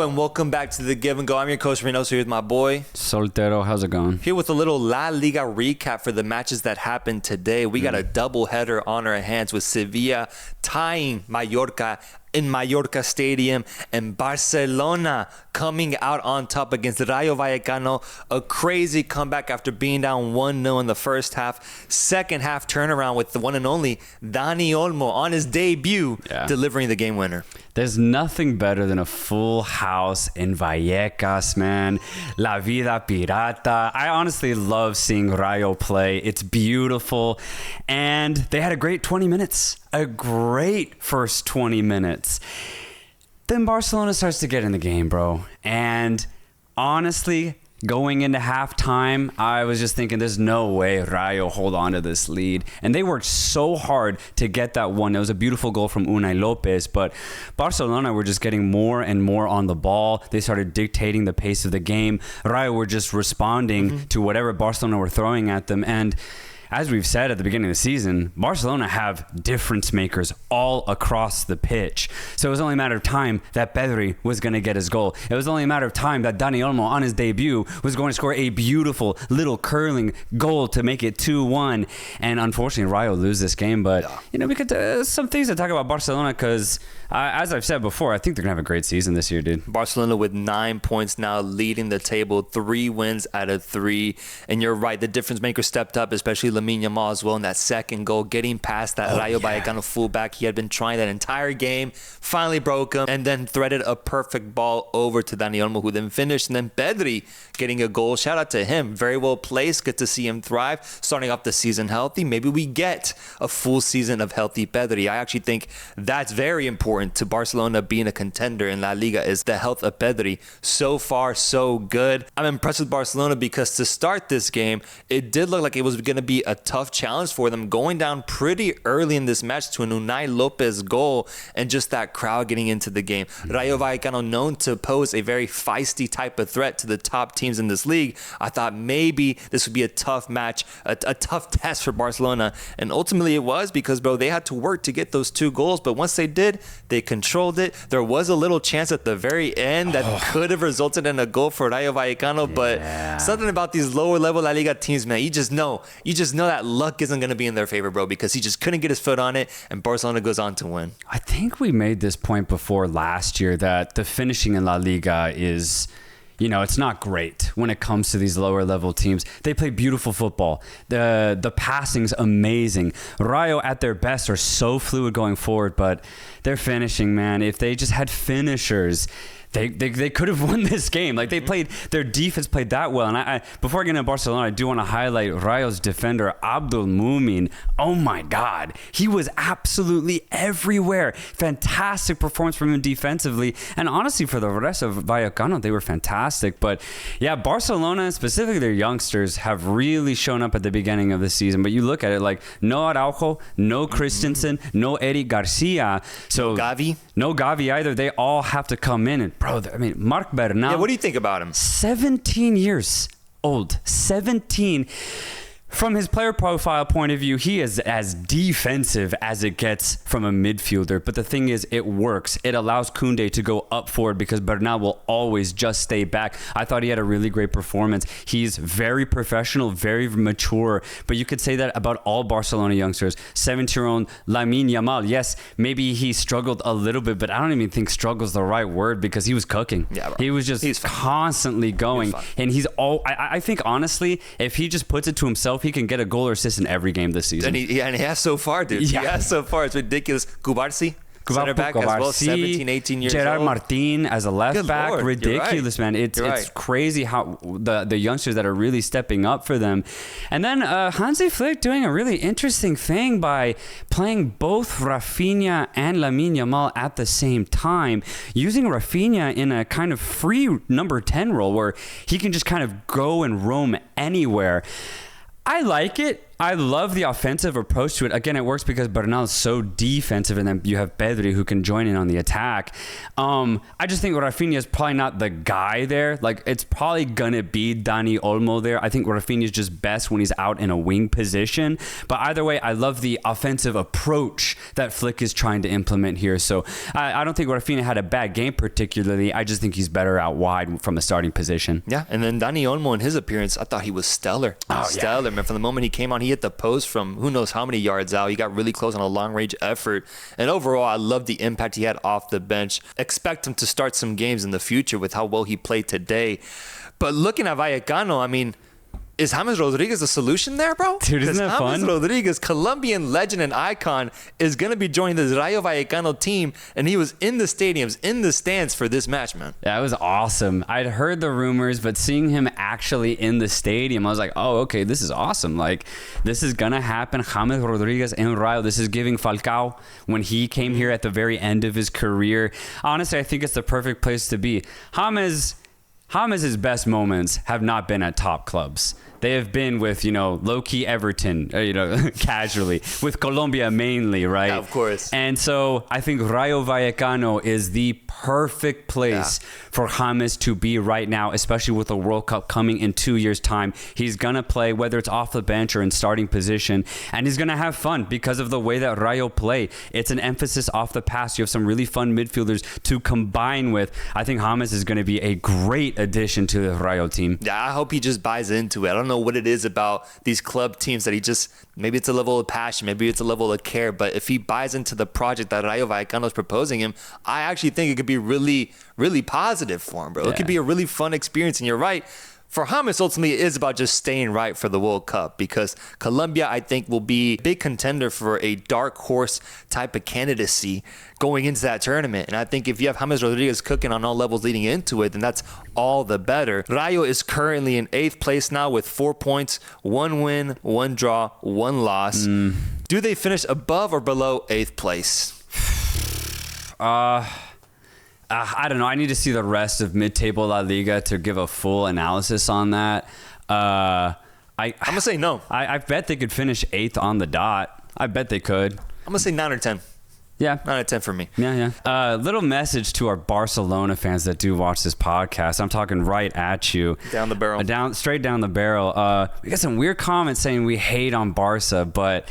Hello and welcome back to The Give and Go. I'm your coach Reynoso here with my boy Soltero. How's it going? Here with a little La Liga recap for the matches that happened today. We got a double header on our hands with Sevilla tying Mallorca in Mallorca Stadium and Barcelona coming out on top against Rayo Vallecano. A crazy comeback after being down 1-0 in the first half. Second half turnaround with the one and only Dani Olmo on his debut delivering the game winner. There's nothing better than a full house in Vallecas, man. La vida pirata. I honestly love seeing Rayo play. It's beautiful. And they had a great 20 minutes. A great first 20 minutes. Then Barcelona starts to get in the game, bro. And honestly, going into halftime, I was just thinking there's no way Rayo hold on to this lead. And they worked so hard to get that one. It was a beautiful goal from Unai Lopez, but Barcelona were just getting more and more on the ball. They started dictating the pace of the game. Rayo were just responding to whatever Barcelona were throwing at them. And as we've said at the beginning of the season, Barcelona have difference makers all across the pitch. So it was only a matter of time that Pedri was going to get his goal. It was only a matter of time that Dani Olmo on his debut was going to score a beautiful little curling goal to make it 2-1. And unfortunately, Rayo lose this game. But, you know, we could some things to talk about Barcelona because, as I've said before, I think they're going to have a great season this year, dude. Barcelona with 9 points now, leading the table, 3 wins out of 3. And you're right, the difference maker stepped up, especially Lamine Yamal as well in that second goal, getting past that Rayo Vallecano fullback. He had been trying that entire game, finally broke him, and then threaded a perfect ball over to Dani Olmo, who then finished. And then Pedri getting a goal. Shout out to him. Very well placed. Good to see him thrive. Starting off the season healthy. Maybe we get a full season of healthy Pedri. I actually think that's very important to Barcelona being a contender in La Liga, is the health of Pedri. So far, so good. I'm impressed with Barcelona because to start this game, it did look like it was going to be a tough challenge for them, going down pretty early in this match to an Unai Lopez goal and just that crowd getting into the game. Rayo Vallecano known to pose a very feisty type of threat to the top teams in this league. I thought maybe this would be a tough match, a tough test for Barcelona, and ultimately it was because, bro, they had to work to get those 2 goals, but once they did, they controlled it. There was a little chance at the very end that could have resulted in a goal for Rayo Vallecano, but something about these lower level La Liga teams, man, you just know that luck isn't going to be in their favor, bro, because he just couldn't get his foot on it, and Barcelona goes on to win. I think we made this point before last year that the finishing in La Liga is, you know, it's not great when it comes to these lower level teams. They play beautiful football. The passing's amazing. Rayo at their best are so fluid going forward, but their finishing, man, if they just had finishers, they could have won this game. Like, their defense played that well. And I before I get into Barcelona, I do want to highlight Rayo's defender, Abdul Mumin. Oh my God. He was absolutely everywhere. Fantastic performance from him defensively. And honestly, for the rest of Vallecano, they were fantastic. But yeah, Barcelona, specifically their youngsters, have really shown up at the beginning of the season. But you look at it like no Araujo, no Christensen, no Eric Garcia. So no Gavi either. They all have to come in. And bro, I mean, Marc Bernal. Yeah, what do you think about him? 17 years old. 17. From his player profile point of view, he is as defensive as it gets from a midfielder. But the thing is, it works. It allows Koundé to go up forward because Bernal will always just stay back. I thought he had a really great performance. He's very professional, very mature. But you could say that about all Barcelona youngsters. 17-year-old Lamine Yamal, yes, maybe he struggled a little bit, but I don't even think struggle is the right word because he was cooking. Yeah, bro. He was just constantly going. And I think, honestly, if he just puts it to himself, he can get a goal or assist in every game this season. And he has so far, dude. Yeah. He has so far. It's ridiculous. Cubarsí, center back as well, 17, 18 years Gerard old. Martin as a left back. Lord, ridiculous, man. It's crazy how the youngsters that are really stepping up for them. And then Hansi Flick doing a really interesting thing by playing both Rafinha and Lamine Yamal at the same time, using Rafinha in a kind of free number 10 role where he can just kind of go and roam anywhere. I like it. I love the offensive approach to it. Again, it works because Bernal's so defensive, and then you have Pedri who can join in on the attack. I just think Rafinha is probably not the guy there. Like, it's probably going to be Dani Olmo there. I think Rafinha is just best when he's out in a wing position. But either way, I love the offensive approach that Flick is trying to implement here. So I don't think Rafinha had a bad game particularly. I just think he's better out wide from the starting position. Yeah, and then Dani Olmo in his appearance, I thought he was stellar. Stellar, man. From the moment he came on, he hit the post from who knows how many yards out. He got really close on a long-range effort. And overall, I love the impact he had off the bench. Expect him to start some games in the future with how well he played today. But looking at Vallecano, I mean, is James Rodriguez the solution there, bro? Dude, isn't that fun? James Rodriguez, Colombian legend and icon, is going to be joining the Rayo Vallecano team, and he was in the stadiums, in the stands for this match, man. Yeah, it was awesome. I'd heard the rumors, but seeing him actually in the stadium, I was like, oh, okay, this is awesome. Like, this is going to happen. James Rodriguez in Rayo. This is giving Falcao when he came here at the very end of his career. Honestly, I think it's the perfect place to be. James's best moments have not been at top clubs. They have been with, low-key Everton, casually, with Colombia mainly, right? Yeah, of course. And so I think Rayo Vallecano is the perfect place for James to be right now, especially with the World Cup coming in 2 years' time. He's going to play, whether it's off the bench or in starting position, and he's going to have fun because of the way that Rayo play. It's an emphasis off the pass. You have some really fun midfielders to combine with. I think James is going to be a great addition to the Rayo team. Yeah, I hope he just buys into it. I don't know what it is about these club teams that he just, maybe it's a level of passion, maybe it's a level of care, but if he buys into the project that Rayo Vallecano is proposing him, I actually think it could be really, really positive for him, bro. It could be a really fun experience, and you're right. For James, ultimately, it is about just staying right for the World Cup, because Colombia, I think, will be a big contender for a dark horse type of candidacy going into that tournament. And I think if you have James Rodriguez cooking on all levels leading into it, then that's all the better. Rayo is currently in 8th place now with 4 points, 1 win, 1 draw, 1 loss. Do they finish above or below 8th place? I don't know. I need to see the rest of mid-table La Liga to give a full analysis on that. I'm going to say no. I bet they could finish 8th on the dot. I bet they could. I'm going to say 9 or 10. Yeah. 9 out of 10 for me. Yeah. Little message to our Barcelona fans that do watch this podcast. I'm talking right at you. Down the barrel. Straight down the barrel. We got some weird comments saying we hate on Barca, but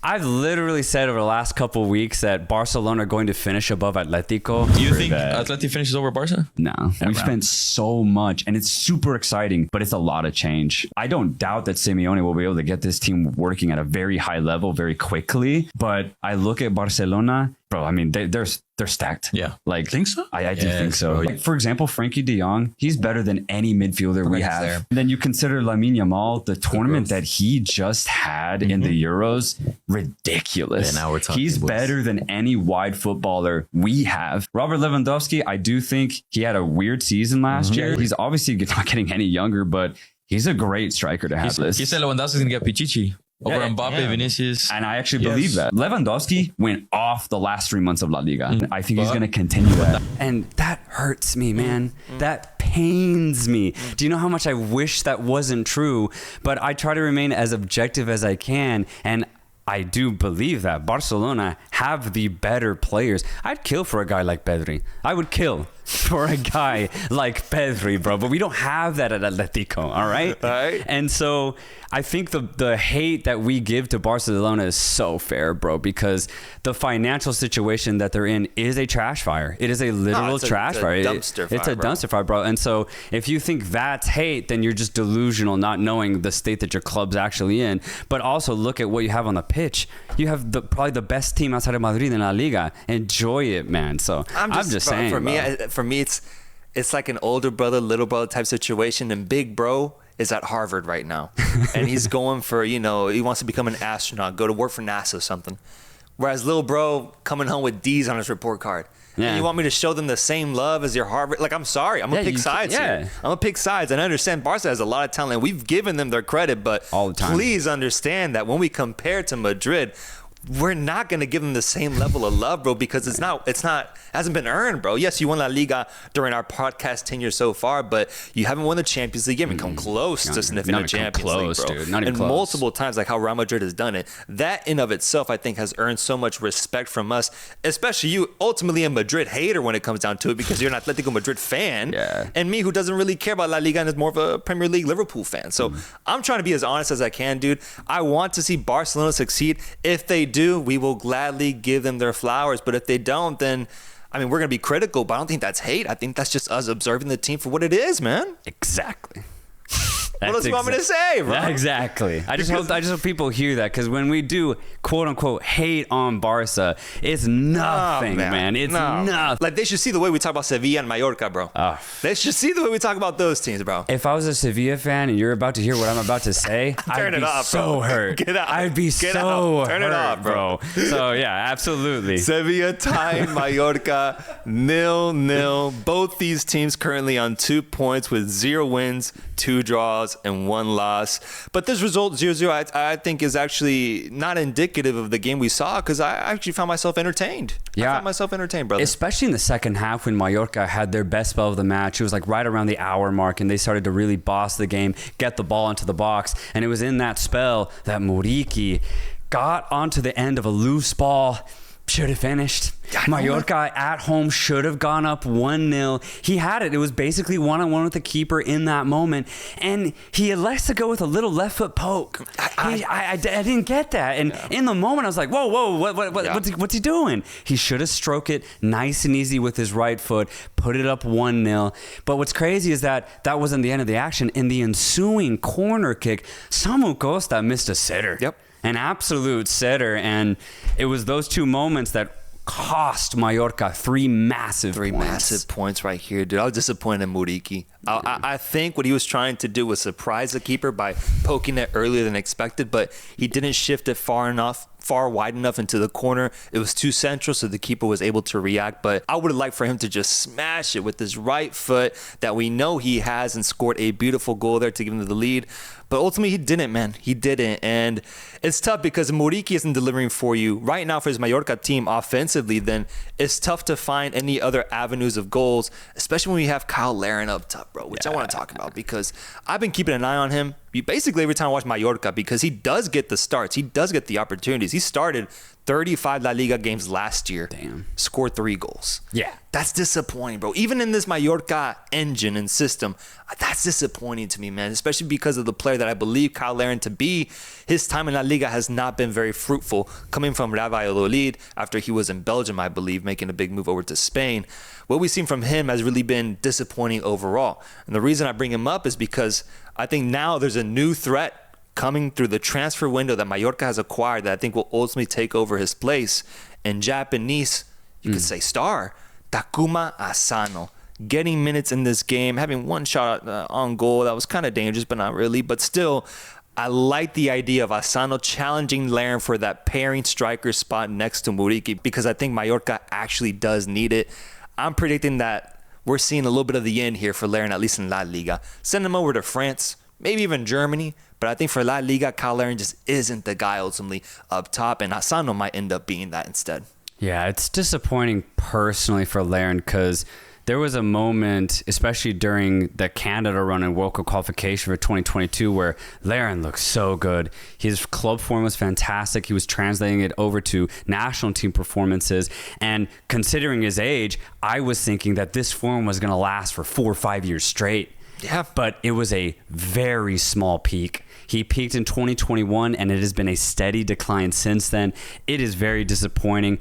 I've literally said over the last couple of weeks that Barcelona are going to finish above Atletico. Do you think Atleti finishes over Barca? No. We've spent so much, and it's super exciting, but it's a lot of change. I don't doubt that Simeone will be able to get this team working at a very high level very quickly, but I look at Barcelona, bro, I mean, they're stacked. Yeah. Like, think so? I do think so. Like, for example, Frankie de Jong, he's better than any midfielder we have. There. And then you consider Lamine Yamal, the tournament that he just had in the Euros, ridiculous. Yeah, now we're talking. He's better than any wide footballer we have. Robert Lewandowski, I do think he had a weird season last year. He's obviously not getting any younger, but he's a great striker to have this. He said Lewandowski's going to get Pichichi. Over Mbappe, Vinicius. And I actually believe that. Lewandowski went off the last 3 months of La Liga. I think he's going to continue that. And that hurts me, man. That pains me. Do you know how much I wish that wasn't true? But I try to remain as objective as I can. And I do believe that Barcelona have the better players. I'd kill for a guy like Pedri. I would kill for a guy like Pedri, bro. But we don't have that at Atletico, all right? All right. And so I think the hate that we give to Barcelona is so fair, bro, because the financial situation that they're in is a trash fire. It is a literal trash fire. It's a dumpster fire, bro. And so if you think that's hate, then you're just delusional, not knowing the state that your club's actually in. But also look at what you have on the pitch. You have probably the best team outside of Madrid in La Liga. Enjoy it, man. So I'm just saying, for me, it's like an older brother, little brother type situation, and big bro is at Harvard right now, and he's going for, he wants to become an astronaut, go to work for NASA or something. Whereas little bro coming home with D's on his report card. Yeah. And you want me to show them the same love as your Harvard? Like, I'm sorry. I'm going to pick sides here. I'm going to pick sides. And I understand Barca has a lot of talent. We've given them their credit, but all the time. Please understand that when we compare to Madrid, we're not going to give him the same level of love, bro, because it hasn't been earned, bro. Yes, you won La Liga during our podcast tenure so far, but you haven't won the Champions League. You haven't come close to sniffing the Champions League, bro. Dude. Not even and close. Multiple times, like how Real Madrid has done it. That in of itself, I think, has earned so much respect from us, especially you, ultimately a Madrid hater when it comes down to it, because you're an Atletico Madrid fan, and me, who doesn't really care about La Liga and is more of a Premier League Liverpool fan. So I'm trying to be as honest as I can, dude. I want to see Barcelona succeed. If they do, we will gladly give them their flowers. But if they don't, then I mean, we're gonna be critical. But I don't think that's hate. I think that's just us observing the team for what it is, man. Exactly. What else do you want me to say, bro? Exactly. I just hope people hear that, because when we do quote unquote hate on Barca, it's nothing, man. It's nothing. Like, they should see the way we talk about Sevilla and Mallorca, bro. They should see the way we talk about those teams, bro. If I was a Sevilla fan and you're about to hear what I'm about to say, I'd be so hurt. Get out. I'd be so hurt. Turn it off, bro. So yeah, absolutely. Sevilla tied Mallorca 0-0. Both these teams currently on 2 points with 0 wins, 2 draws, and 1 loss. But this result 0-0 I think is actually not indicative of the game we saw, because I actually found myself entertained. Yeah. I found myself entertained, brother. Especially in the second half when Mallorca had their best spell of the match. It was like right around the hour mark, and they started to really boss the game, get the ball into the box. And it was in that spell that Muriqi got onto the end of a loose ball. Should have finished. Mallorca at home should have gone up 1-0. He had it. It was basically one-on-one with the keeper in that moment. And he elects to go with a little left foot poke. I didn't get that. And in the moment, I was like, whoa, what's he doing? He should have stroked it nice and easy with his right foot, put it up 1-0. But what's crazy is that wasn't the end of the action. In the ensuing corner kick, Samu Costa missed a sitter. Yep. An absolute sitter, and it was those 2 moments that cost Mallorca 3 massive points right here, dude. I was disappointed in Muriqi. I think what he was trying to do was surprise the keeper by poking it earlier than expected, but he didn't shift it far wide enough into the corner. It was too central, so the keeper was able to react. But I would have liked for him to just smash it with his right foot that we know he has, and scored a beautiful goal there to give him the lead. But ultimately, he didn't, man. He didn't. And it's tough because Muriqi isn't delivering for you right now for his Mallorca team offensively. Then it's tough to find any other avenues of goals, especially when you have Kyle Larin up top, bro, which I want to talk about, because I've been keeping an eye on him basically every time I watch Mallorca, because he does get the starts. He does get the opportunities. He started 35 La Liga games last year. Damn. Scored 3 goals. Yeah. That's disappointing, bro. Even in this Mallorca engine and system, that's disappointing to me, man, especially because of the player that I believe Kyle Larin to be. His time in La Liga has not been very fruitful, coming from Rayo Vallecano after he was in Belgium, I believe, making a big move over to Spain. What we've seen from him has really been disappointing overall. And the reason I bring him up is because I think now there's a new threat coming through the transfer window that Mallorca has acquired that I think will ultimately take over his place. In Japanese, you could say star, Takuma Asano, getting minutes in this game, having 1 shot on goal. That was kind of dangerous, but not really. But still, I like the idea of Asano challenging Larin for that pairing striker spot next to Muriqi, because I think Mallorca actually does need it. I'm predicting that we're seeing a little bit of the end here for Larin, at least in La Liga. Send him over to France, maybe even Germany. But I think for La Liga, Kyle Larin just isn't the guy ultimately up top, and Asano might end up being that instead. Yeah, it's disappointing personally for Larin, because there was a moment, especially during the Canada run and World Cup qualification for 2022, where Larin looked so good. His club form was fantastic. He was translating it over to national team performances. And considering his age, I was thinking that this form was going to last for 4 or 5 years straight. Yeah. But it was a very small peak. He peaked in 2021, and it has been a steady decline since then. It is very disappointing.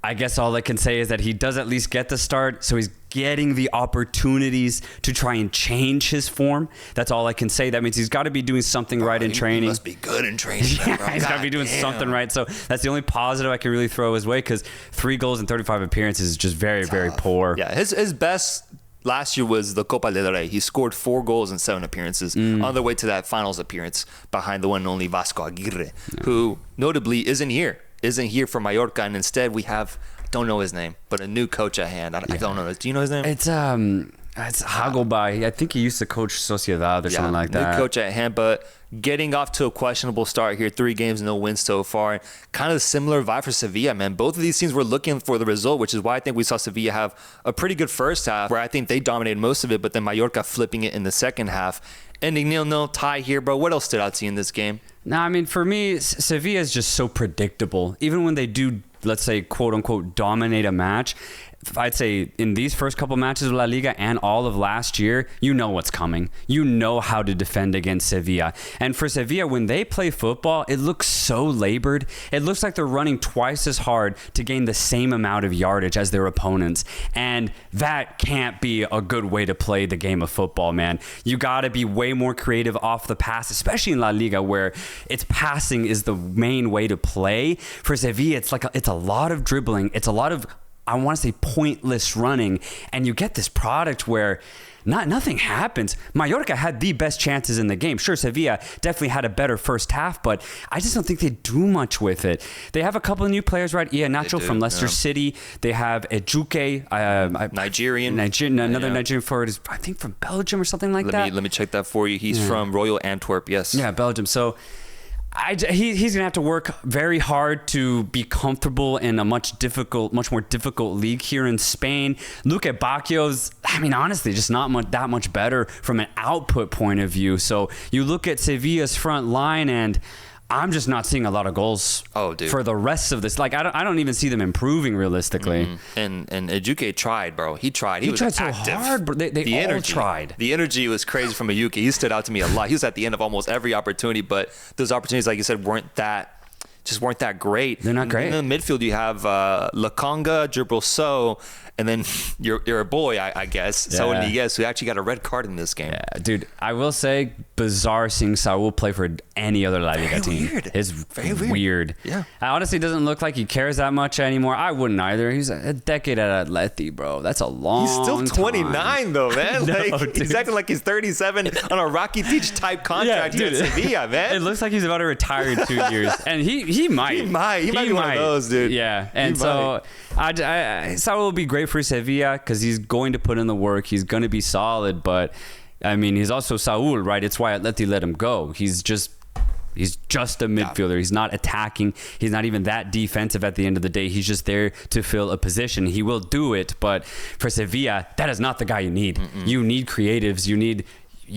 I guess all I can say is that he does at least get the start, so he's getting the opportunities to try and change his form. That's all I can say. That means he's got to be doing something right in training. He must be good in training. Yeah, he's got to be doing something right. So that's the only positive I can really throw his way, because 3 goals and 35 appearances is just very, very poor. Yeah, his best last year was the Copa del Rey. He scored 4 goals in 7 appearances on the way to that finals appearance behind the one and only Vasco Aguirre, who notably isn't here for Mallorca, and instead we have, I don't know his name, but a new coach at hand. I don't know. Do you know his name? It's It's Haggleby. I think he used to coach Sociedad or something like that. New coach at hand, but getting off to a questionable start here. 3 games, no wins so far. Kind of a similar vibe for Sevilla, man. Both of these teams were looking for the result, which is why I think we saw Sevilla have a pretty good first half, where I think they dominated most of it, but then Mallorca flipping it in the second half. Ending 0-0, tie here, bro. What else stood out to you in this game? No, I mean, for me, Sevilla is just so predictable. Even when they do, let's say, quote unquote, dominate a match, I'd say in these first couple matches of La Liga and all of last year, you know what's coming. You know how to defend against Sevilla. And for Sevilla, when they play football, it looks so labored. It looks like they're running twice as hard to gain the same amount of yardage as their opponents. And that can't be a good way to play the game of football, man. You got to be way more creative off the pass, especially in La Liga, where it's passing is the main way to play. For Sevilla, it's a lot of dribbling. It's a lot of, I want to say, pointless running, and you get this product where nothing happens. Mallorca had the best chances in the game. Sure, Sevilla definitely had a better first half, but I just don't think they do much with it. They have a couple of new players, right? Nacho from Leicester City. They have Ejuke, another Nigerian forward, I think from Belgium or something like that. Let me check that for you. He's from Royal Antwerp, yes. Yeah, Belgium. So he's going to have to work very hard to be comfortable in a much more difficult league here in Spain. Luke Bacchio's, I mean, honestly, just not that much better from an output point of view. So you look at Sevilla's front line, and I'm just not seeing a lot of goals for the rest of this. Like, I don't even see them improving realistically. Mm-hmm. And Ejuke tried, bro. He tried. He was tried so active. hard, bro. They all tried. The energy was crazy from Ejuke. He stood out to me a lot. He was at the end of almost every opportunity, but those opportunities, like you said, weren't that great. They're not great. In the midfield, you have Laconga, Gibralso, and then your boy, I guess, Saul Niguez, who actually got a red card in this game. Yeah, dude, I will say, bizarre seeing Saul play for any other La Liga team. It's very weird. Yeah. It honestly doesn't look like he cares that much anymore. I wouldn't either. He's a decade at Atleti, bro. That's a long time. He's still 29, though, man. He's acting like he's 37 on a Rocky Teach type contract here at Sevilla, man. It looks like he's about to retire in 2 years. And he might. He might be one of those, dude. Yeah. And so Saul will be great for Sevilla because he's going to put in the work. He's going to be solid. But, I mean, he's also Saul, right? It's why Atleti let him go. He's just a midfielder. He's not attacking. He's not even that defensive at the end of the day. He's just there to fill a position. He will do it. But for Sevilla, that is not the guy you need. Mm-mm. You need creatives. You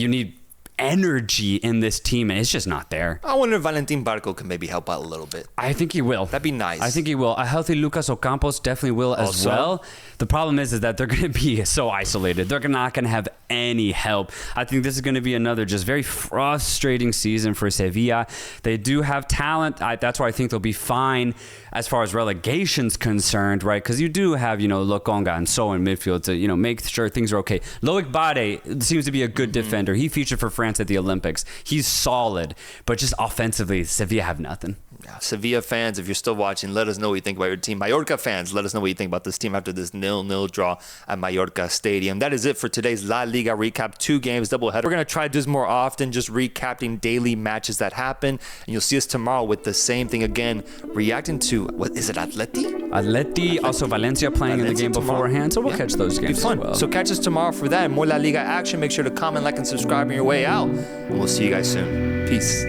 need energy in this team, and it's just not there. I wonder if Valentin Barco can maybe help out a little bit. I think he will. That'd be nice. I think he will. A healthy Lucas Ocampos definitely will as well. The problem is that they're going to be so isolated. They're not going to have any help. I think this is going to be another just very frustrating season for Sevilla. They do have talent. That's why I think they'll be fine as far as relegation's concerned, right? Because you do have, Lokonga and so in midfield to, make sure things are okay. Loic Bade seems to be a good defender. He featured for France at the Olympics. He's solid, but just offensively, Sevilla have nothing. Sevilla fans, if you're still watching, let us know what you think about your team. Mallorca fans, let us know what you think about this team after this 0-0 draw at Mallorca Stadium. That is it for today's La Liga recap. 2 games, doubleheader. We're going to try to do this more often, just recapping daily matches that happen. And you'll see us tomorrow with the same thing again, reacting to, what is it, Atleti, also Valencia playing in the game beforehand. So we'll catch those games as well. So catch us tomorrow for that and more La Liga action. Make sure to comment, like, and subscribe on your way out. And we'll see you guys soon. Peace.